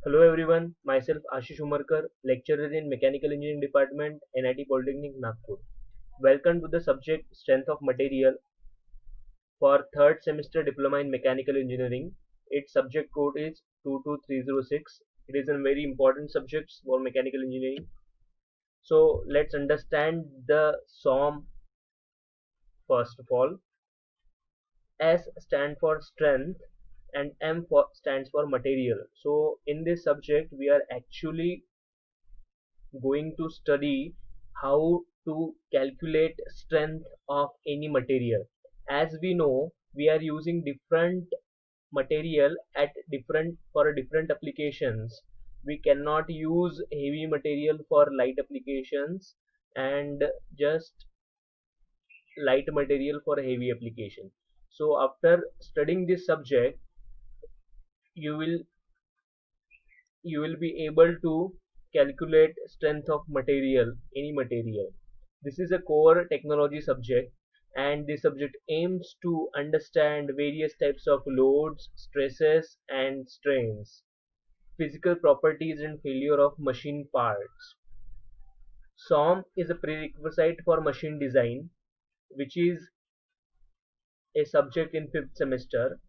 Hello everyone, myself Ashish Umarkar, lecturer in Mechanical Engineering Department, NIT Polytechnic Nagpur. Welcome to the subject Strength of Material for third semester Diploma in Mechanical Engineering. Its subject code is 22306. It is a very important subject for mechanical engineering. So let's understand the SOM first of all. S stands for strength and stands for material. So in this subject we are actually going to study how to calculate strength of any material. As we know, we are using different material at different applications. We cannot use heavy material for light applications and just light material for heavy application. So after studying this subject, you will you will be able to calculate strength of material, any material. This is a core technology subject, and this subject aims to understand various types of loads, stresses and strains, physical properties and failure of machine parts. SOM is a prerequisite for machine design, which is a subject in 5th semester.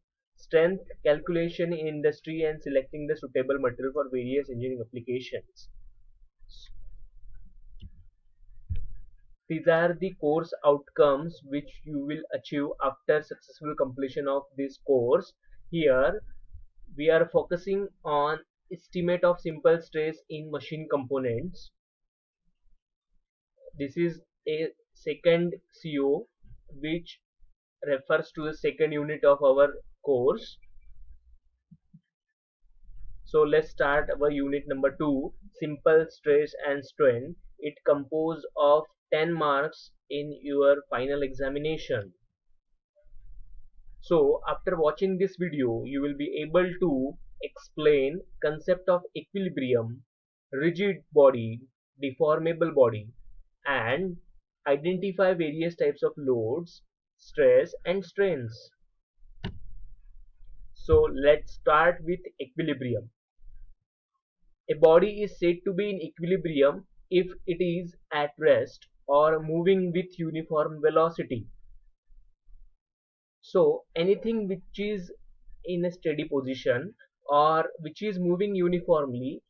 Strength calculation in industry and selecting the suitable material for various engineering applications. These are the course outcomes which you will achieve after successful completion of this course. Here we are focusing on estimate of simple stress in machine components. This is a second CO which refers to the second unit of our course. So let's start our unit number 2, simple stress and strain. It composed of 10 marks in your final examination. So after watching this video, you will be able to explain concept of equilibrium, rigid body, deformable body, and identify various types of loads, stress and strains. So let's start with equilibrium. A body is said to be in equilibrium if it is at rest or moving with uniform velocity. So anything which is in a steady position or which is moving uniformly,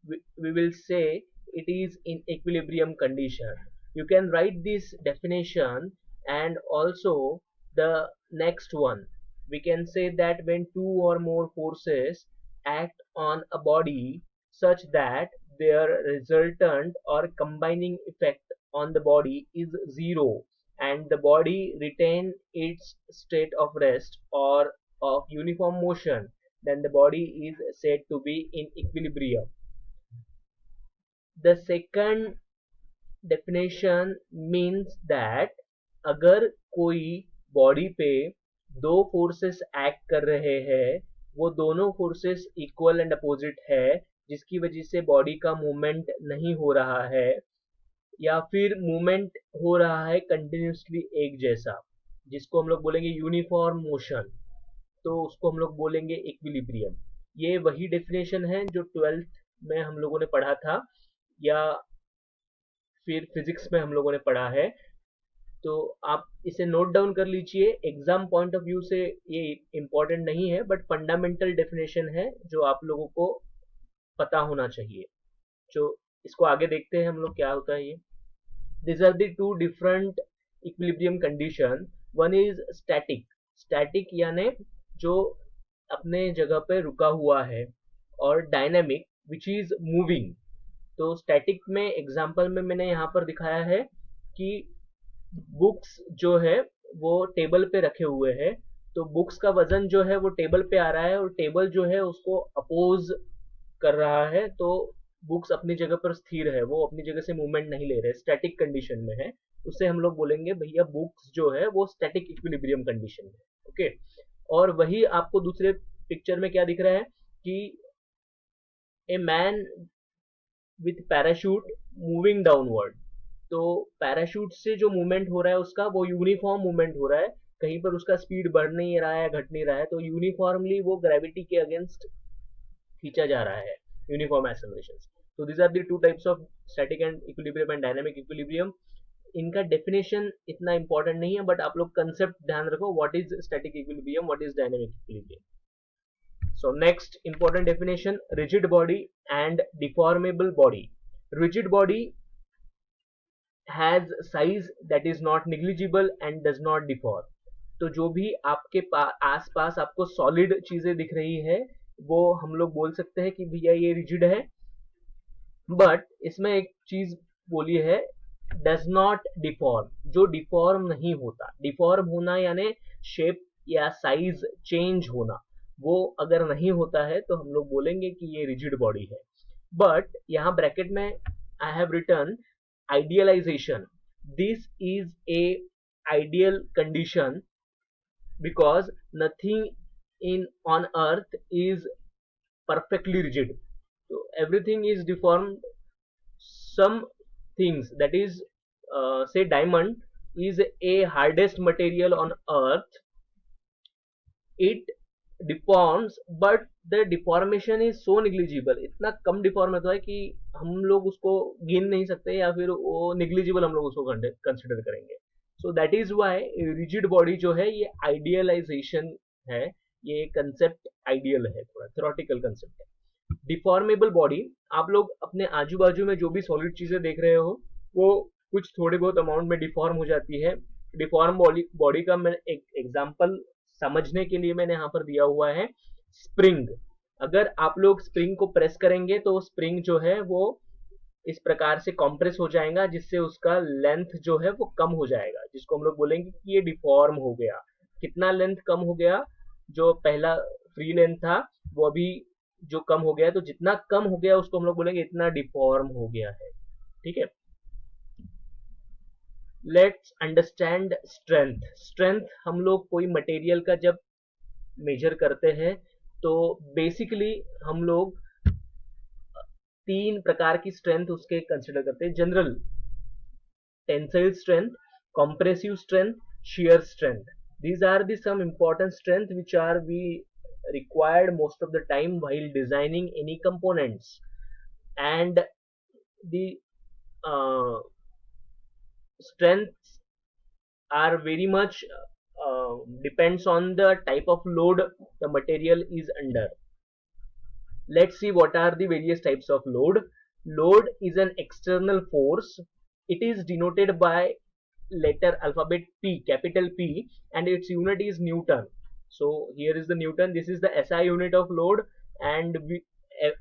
we will say it is in equilibrium condition. You can write this definition, and also the next one. We can say that when two or more forces act on a body such that their resultant or combining effect on the body is zero, and the body retain its state of rest or of uniform motion, then the body is said to be in equilibrium. The second definition means that अगर कोई body पे दो forces act कर रहे हैं, वो दोनों forces equal and opposite है, जिसकी वजह से बॉडी का मूवमेंट नहीं हो रहा है या फिर मूवमेंट हो रहा है कंटिन्यूसली एक जैसा, जिसको हम लोग बोलेंगे यूनिफॉर्म मोशन, तो उसको हम लोग बोलेंगे इक्विलिब्रियम। ये वही डेफिनेशन है जो 12th में हम लोगों ने पढ़ा था या फिर फिजिक्स में हम लोगों ने पढ़ा है। तो आप इसे नोट डाउन कर लीजिए। एग्जाम पॉइंट ऑफ व्यू से ये इंपॉर्टेंट नहीं है, बट फंडामेंटल डेफिनेशन है जो आप लोगों को पता होना चाहिए। जो इसको आगे देखते हैं हम लोग क्या होता है ये। These are the two different equilibrium condition. One is static. Static यानी जो अपने जगह पे रुका हुआ है, और डायनामिक which is moving. तो स्टैटिक में एग्जांपल में मैंने यहाँ पर दिखाया है कि बुक्स जो है वो टेबल पे रखे हुए हैं, तो बुक्स का वजन जो है वो टेबल पे आ रहा है और टेबल जो है उसको अपोज कर रहा है, तो बुक्स अपनी जगह पर स्थिर है, वो अपनी जगह से मूवमेंट नहीं ले रहे, स्टैटिक कंडीशन में है। उससे हम लोग बोलेंगे भैया बुक्स जो है वो स्टैटिक इक्विलिब्रियम कंडीशन में। ओके, और वही आपको दूसरे पिक्चर में क्या दिख रहा है कि a man with parachute moving downward. तो पैराशूट से जो मूवमेंट हो रहा है उसका वो यूनिफॉर्म मूवमेंट हो रहा है, कहीं पर उसका स्पीड बढ़ नहीं रहा है, घट नहीं रहा है, तो यूनिफॉर्मली वो ग्रेविटी के अगेंस्ट खींचा जा रहा है। uniform accelerations. So these are the two types of static and equilibrium and dynamic equilibrium. इनका डेफिनेशन इतना इंपॉर्टेंट नहीं है, बट आप लोग कंसेप्ट ध्यान रखो, what is static equilibrium, what is dynamic equilibrium. So next important definition, rigid body and deformable body. Rigid body has size that is not negligible and does not deform. तो जो भी आपके आसपास आपको सॉलिड चीजें दिख रही है वो हम लोग बोल सकते हैं कि भैया ये रिजिड है, बट इसमें एक चीज बोली है, डज नॉट डिफॉर्म, जो डिफॉर्म नहीं होता. डिफॉर्म होना यानी शेप या साइज चेंज होना, वो अगर नहीं होता है तो हम लोग बोलेंगे कि ये रिजिड बॉडी है. बट यहाँ ब्रैकेट में I have return idealisation. This is a ideal condition because nothing in on earth is perfectly rigid, so everything is deformed. Some things, that is say diamond is a hardest material on earth, it deforms but the deformation is so negligible, इतना कम deform होता है कि हम लोग उसको गिन नहीं सकते या फिर वो निग्लिजिबल हम लोग उसको कंसिडर करेंगे. So that is why rigid body जो है ये आइडियलाइजेशन है, ये कंसेप्ट आइडियल है, थोड़ा थ्योरेटिकल कंसेप्ट है. डिफॉर्मेबल बॉडी, आप लोग अपने आजू बाजू में जो भी सॉलिड चीजें देख रहे हो वो कुछ थोड़े बहुत अमाउंट में डिफॉर्म हो जाती है. डिफॉर्म बॉडी का मैं एक एग्जांपल समझने के लिए मैंने यहाँ पर दिया हुआ है स्प्रिंग. अगर आप लोग स्प्रिंग को प्रेस करेंगे तो स्प्रिंग जो है वो इस प्रकार से कॉम्प्रेस हो जाएगा, जिससे उसका लेंथ जो है वो कम हो जाएगा, जिसको हम लोग बोलेंगे कि ये डिफॉर्म हो गया. कितना लेंथ कम हो गया, जो पहला फ्री लेंथ था वो अभी जो कम हो गया, तो जितना कम हो गया उसको हम लोग बोलेंगे इतना डिफॉर्म हो गया है. ठीक है. Let's understand strength. स्ट्रेंथ हम लोग कोई मटेरियल का जब मेजर करते हैं तो बेसिकली हम लोग तीन प्रकार की स्ट्रेंथ उसके कंसिडर करते हैं. General tensile strength, compressive strength, shear strength. These are the some important strength which are we required most of the time while designing any components. And the strengths are very much depends on the type of load the material is under. Let's see what are the various types of load. Load is an external force. It is denoted by letter alphabet P, capital P, and its unit is Newton. So here is the Newton. This is the SI unit of load, and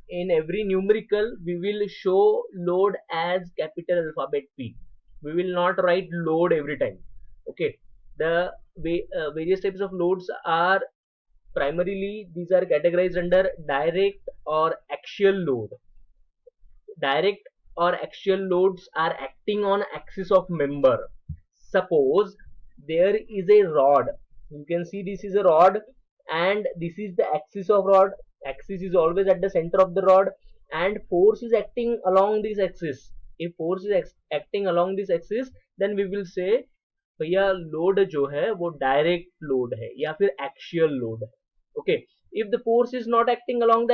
in every numerical we will show load as capital alphabet P. We will not write load every time. Okay. The various types of loads are primarily, these are categorized under direct or axial load. Direct or axial loads are acting on axis of member. Suppose there is a rod, you can see this is a rod and this is the axis of rod. Axis is always at the center of the rod and force is acting along this axis. If force is acting along this axis, then we will say भैया load जो है वो direct load है या फिर axial load है. Okay. If the force is not acting along the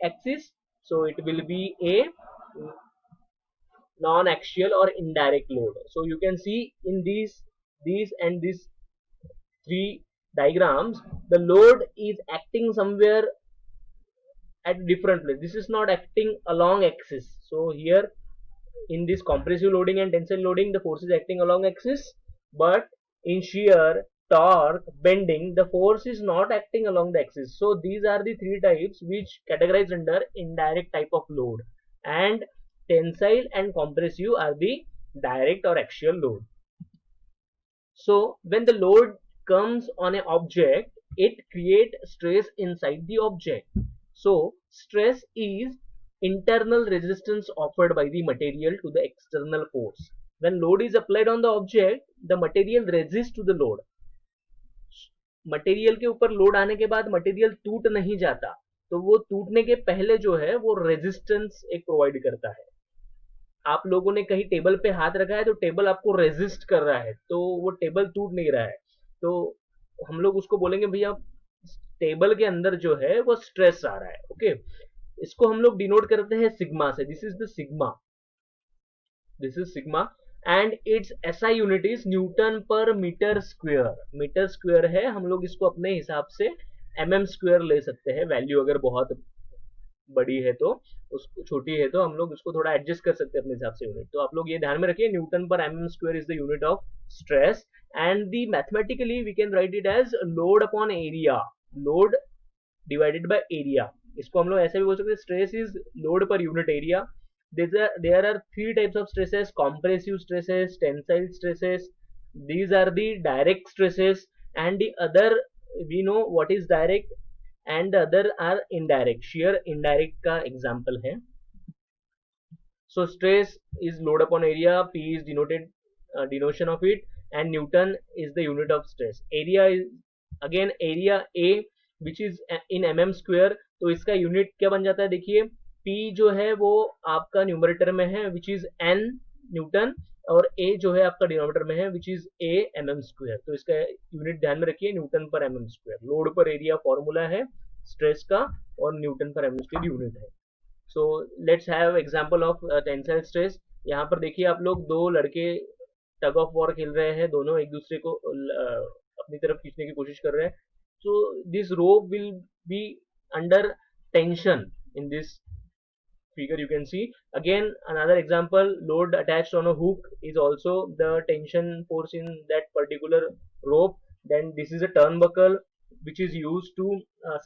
axis, so it will be A non-axial or indirect load. So you can see in these and these three diagrams, the load is acting somewhere at different place. This is not acting along axis. So here in this compressive loading and tensile loading, the force is acting along axis, but in shear, torque, bending, the force is not acting along the axis. So these are the three types which categorized under indirect type of load, and tensile and compressive are the direct or axial load. So when the load comes on an object, it creates stress inside the object. So stress is internal resistance offered by the material to the external force. When load is applied on the object, the material resists to the load. Material के ऊपर load आने के बाद material टूट नहीं जाता, तो वो टूटने के पहले जो है वो रेजिस्टेंस एक प्रोवाइड करता है. आप लोगों ने कहीं टेबल पे हाथ रखा है तो टेबल आपको रेजिस्ट कर रहा है, तो वो टेबल टूट नहीं रहा है, तो हम लोग उसको बोलेंगे भैया टेबल के अंदर जो है वो स्ट्रेस आ रहा है. ओके. इसको हम लोग डिनोट करते हैं सिग्मा से. This is the sigma, this is sigma and it's SI unit is Newton पर मीटर स्क्वायर. मीटर स्क्वायर है, हम लोग इसको अपने हिसाब से mm स्क्वायर ले सकते हैं. वैल्यू अगर बहुत बड़ी है तो, उसको छोटी है तो हम लोग उसको थोड़ा एडजस्ट कर सकते हैं अपने हिसाब से यूनिट. तो आप लोग ये ध्यान में रखिए, newton per mm square is the unit of stress and the mathematically we can write it as load upon area, load divided by area. इसको हम लोग ऐसे भी बोल सकते हैं, stress is load per unit area. There are three types of stresses: compressive stresses, tensile stresses. These are the direct stresses, and the other, we know what is direct, and the other are indirect. Shear indirect का example है. So stress is load upon area. P is denoted denotion of it, and Newton is the unit of stress. Area is again area A, which is in mm square. तो इसका unit क्या बन जाता है, देखिए P जो है वो आपका न्यूमरेटर में है विच इज n न्यूटन, और A जो है आपका डिनोमिनेटर में है which is A mm square. तो इसका यूनिट ध्यान में रखिए, newton per mm square. Load पर एरिया फॉर्मूला है स्ट्रेस का, और Newton per mm square unit है. So let's have example of tensile stress. यहाँ पर देखिए आप लोग, दो लड़के टग ऑफ वॉर खेल रहे हैं, दोनों एक दूसरे को अपनी तरफ खींचने की कोशिश कर रहे हैं. So this rope will be under tension. In this figure you can see again another example, load attached on a hook is also the tension force in that particular rope. Then this is a turnbuckle which is used to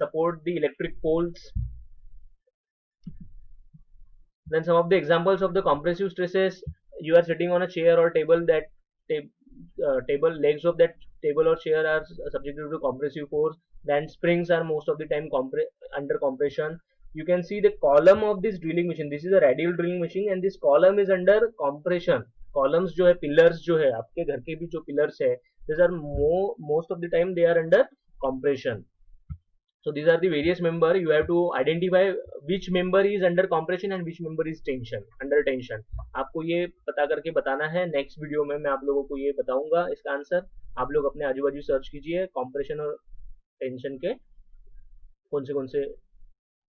support the electric poles. Then some of the examples of the compressive stresses: you are sitting on a chair or table, that table legs of that table or chair are subjected to compressive force. Then springs are most of the time under compression. You can see the column of this drilling machine. This is a radial drilling machine and this column is under compression. Columns जो है, pillars जो है, आपके घर के भी जो pillars है, these are most of the time they are under compression. So these are the various member. You have to identify which member is under compression and which member is under tension. आपको ये पता करके बताना है. Next video में मैं आप लोगों को ये बताऊंगा इसका आंसर. आप लोग अपने आजू बाजू सर्च कीजिए compression और tension के कौन से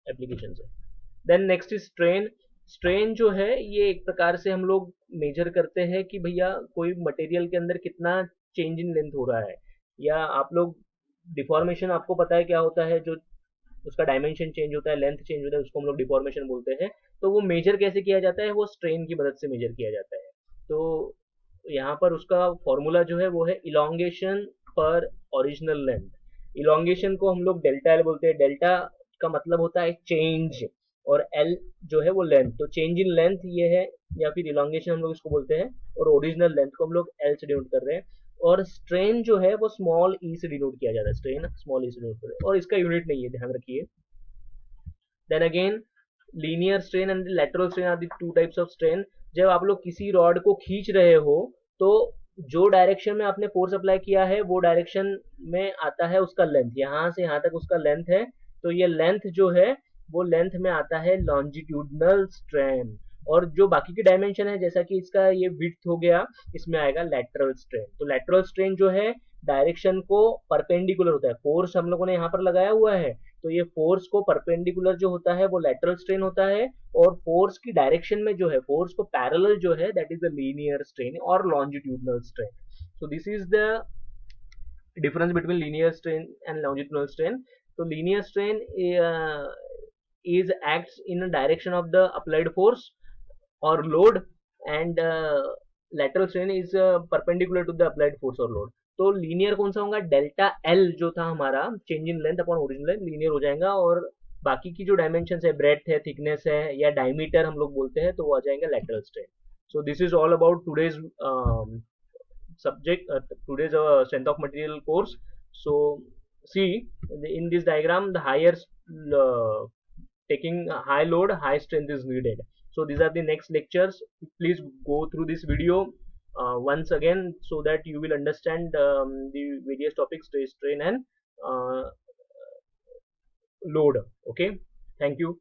एप्लीकेशन है. Then next is strain. Strain जो है ये एक प्रकार से हम लोग मेजर करते हैं कि भैया कोई मटेरियल के अंदर कितना चेंज इन लेंथ हो रहा है, या आप लोग डिफॉर्मेशन, आपको पता है क्या होता है, जो उसका डायमेंशन चेंज होता है, लेंथ चेंज होता है, उसको हम लोग डिफॉर्मेशन बोलते हैं. तो वो मेजर कैसे किया जाता है, वो स्ट्रेन की मदद से मेजर किया जाता है. तो यहाँ पर उसका फॉर्मूला जो है वो है इलोंगेशन पर ओरिजिनल लेंथ. इलोंगेशन को हम लोग डेल्टा एल बोलते हैं. डेल्टा का मतलब होता है चेंज, और एल जो है वो लेंथ. तो चेंज इन लेंथ ये है, या फिर इलोंगेशन हम लोग इसको बोलते हैं, और ओरिजिनल लेंथ को हम लोग एल से डिनोट कर रहे हैं. और स्ट्रेन जो है वो स्मॉल ई से डिनोट किया जाता है. स्ट्रेन स्मॉल ई से डिनोट कर रहे हैं, और इसका यूनिट नहीं है, ध्यान रखिए. Then again linear strain and lateral strain are the two types of strain. जब आप लोग किसी रॉड को खींच रहे हो तो जो डायरेक्शन में आपने फोर्स अप्लाई किया है वो डायरेक्शन में आता है उसका लेंथ. यहाँ से यहाँ तक उसका लेंथ है, तो ये लेंथ जो है वो लेंथ में आता है लॉन्जिट्यूडनल स्ट्रेन. और जो बाकी की डायमेंशन है, जैसा कि इसका ये विड्थ हो गया, इसमें आएगा लैटरल स्ट्रेन. तो लैटरल स्ट्रेन जो है डायरेक्शन को परपेंडिकुलर होता है. फोर्स हम लोगों ने यहाँ पर लगाया हुआ है, तो ये फोर्स को परपेंडिकुलर जो होता है वो लैटरल स्ट्रेन होता है, और फोर्स की डायरेक्शन में जो है, फोर्स को पैरेलल जो है, that is the linear strain और longitudinal strain. So this is the difference between linear strain and longitudinal strain. So linear strain is acts in a direction of the applied force or load, and lateral strain is perpendicular to the applied force or load. तो linear कौन सा होगा, delta L जो था हमारा, change in length upon original length, linear हो जाएगा. और बाकी की जो डायमेंशन है, ब्रेड्थ है, थिकनेस है, या डायमीटर हम लोग बोलते हैं, तो वो आ जाएगा lateral strain. So this is all about today's subject, today's strength of material course. So see, in this diagram, the higher taking high load, high strength is needed. So these are the next lectures. Please go through this video once again, so that you will understand the various topics: stress, strain, and load. Okay, thank you.